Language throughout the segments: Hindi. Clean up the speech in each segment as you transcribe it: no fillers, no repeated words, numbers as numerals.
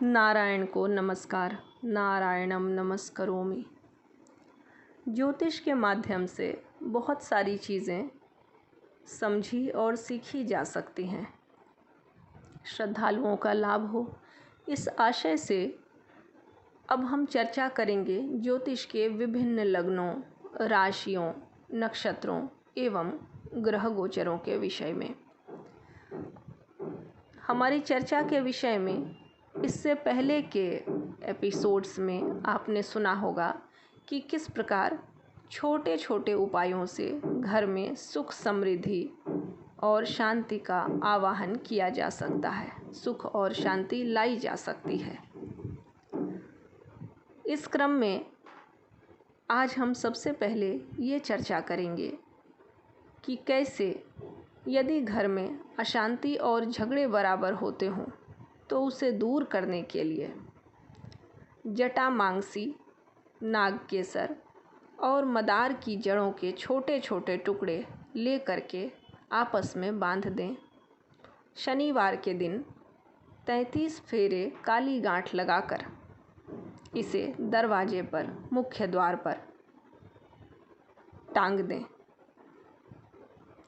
नारायण को नमस्कार। नारायणम नमस्करोमि। ज्योतिष के माध्यम से बहुत सारी चीज़ें समझी और सीखी जा सकती हैं। श्रद्धालुओं का लाभ हो, इस आशय से अब हम चर्चा करेंगे ज्योतिष के विभिन्न लग्नों, राशियों, नक्षत्रों एवं ग्रह गोचरों के विषय में। हमारी चर्चा के विषय में इससे पहले के एपिसोड्स में आपने सुना होगा कि किस प्रकार छोटे छोटे उपायों से घर में सुख समृद्धि और शांति का आवाहन किया जा सकता है, सुख और शांति लाई जा सकती है। इस क्रम में आज हम सबसे पहले ये चर्चा करेंगे कि कैसे यदि घर में अशांति और झगड़े बराबर होते हों तो उसे दूर करने के लिए जटामांसी, नागकेसर और मदार की जड़ों के छोटे छोटे टुकड़े ले करके आपस में बांध दें। शनिवार के दिन 33 फेरे काली गांठ लगाकर इसे दरवाजे पर, मुख्य द्वार पर टांग दें।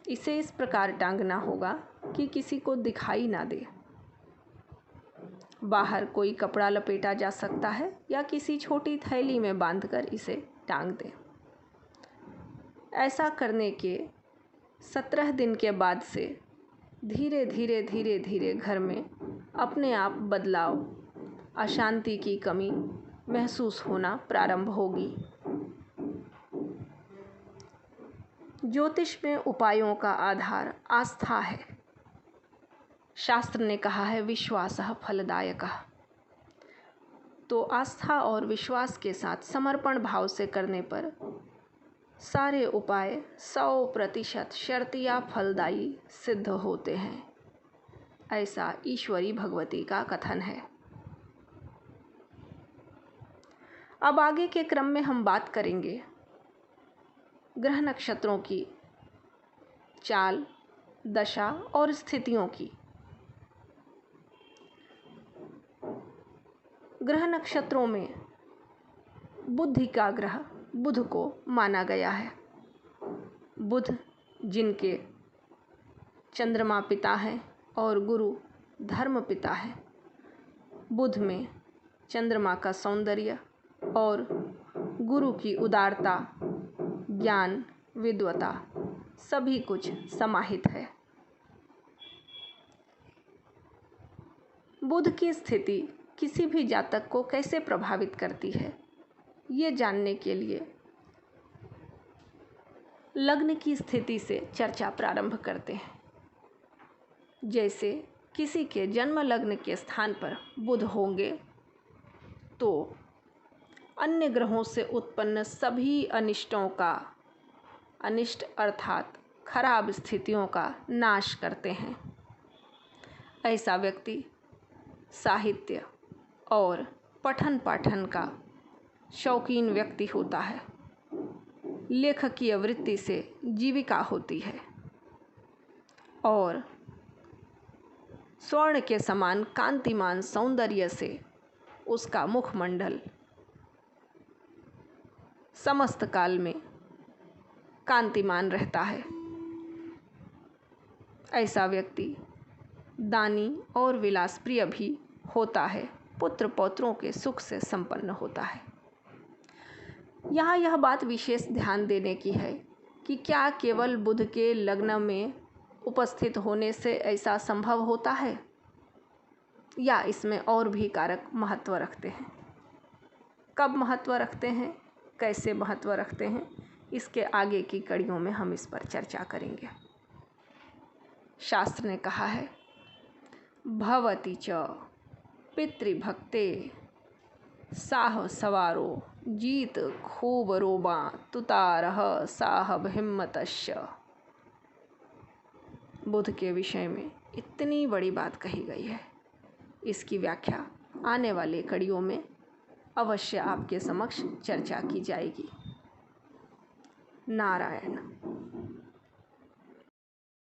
इसे इस प्रकार टांगना होगा कि किसी को दिखाई ना दे। बाहर कोई कपड़ा लपेटा जा सकता है या किसी छोटी थैली में बांधकर इसे टांग दें। ऐसा करने के 17 दिन के बाद से धीरे धीरे घर में अपने आप बदलाव, अशांति की कमी महसूस होना प्रारंभ होगी। ज्योतिष में उपायों का आधार आस्था है। शास्त्र ने कहा है विश्वासः फलदायकः। तो आस्था और विश्वास के साथ समर्पण भाव से करने पर सारे उपाय 100% शर्तिया फलदायी सिद्ध होते हैं, ऐसा ईश्वरी भगवती का कथन है। अब आगे के क्रम में हम बात करेंगे ग्रह नक्षत्रों की चाल, दशा और स्थितियों की। ग्रह नक्षत्रों में बुद्धि का ग्रह बुध को माना गया है। बुध जिनके चंद्रमा पिता हैं और गुरु धर्म पिता है। बुध में चंद्रमा का सौंदर्य और गुरु की उदारता, ज्ञान, विद्वता सभी कुछ समाहित है। बुध की स्थिति किसी भी जातक को कैसे प्रभावित करती है, ये जानने के लिए लग्न की स्थिति से चर्चा प्रारंभ करते हैं। जैसे किसी के जन्म लग्न के स्थान पर बुध होंगे तो अन्य ग्रहों से उत्पन्न सभी अनिष्टों का, अनिष्ट अर्थात खराब स्थितियों का नाश करते हैं। ऐसा व्यक्ति साहित्य और पठन पाठन का शौकीन व्यक्ति होता है। लेखकीय वृत्ति से जीविका होती है और स्वर्ण के समान कांतिमान सौंदर्य से उसका मुखमंडल समस्त काल में कांतिमान रहता है। ऐसा व्यक्ति दानी और विलास प्रिय भी होता है। पुत्र पौत्रों के सुख से संपन्न होता है। यहाँ यह बात विशेष ध्यान देने की है कि क्या केवल बुध के लग्न में उपस्थित होने से ऐसा संभव होता है या इसमें और भी कारक महत्व रखते हैं। कब महत्व रखते हैं, कैसे महत्व रखते हैं, इसके आगे की कड़ियों में हम इस पर चर्चा करेंगे। शास्त्र ने कहा है भवति च पितृभक्ते साह सवारो जीत खूब रोबा तुतारह साहब हिम्मतश्च। बुध के विषय में इतनी बड़ी बात कही गई है। इसकी व्याख्या आने वाले कड़ियों में अवश्य आपके समक्ष चर्चा की जाएगी। नारायण।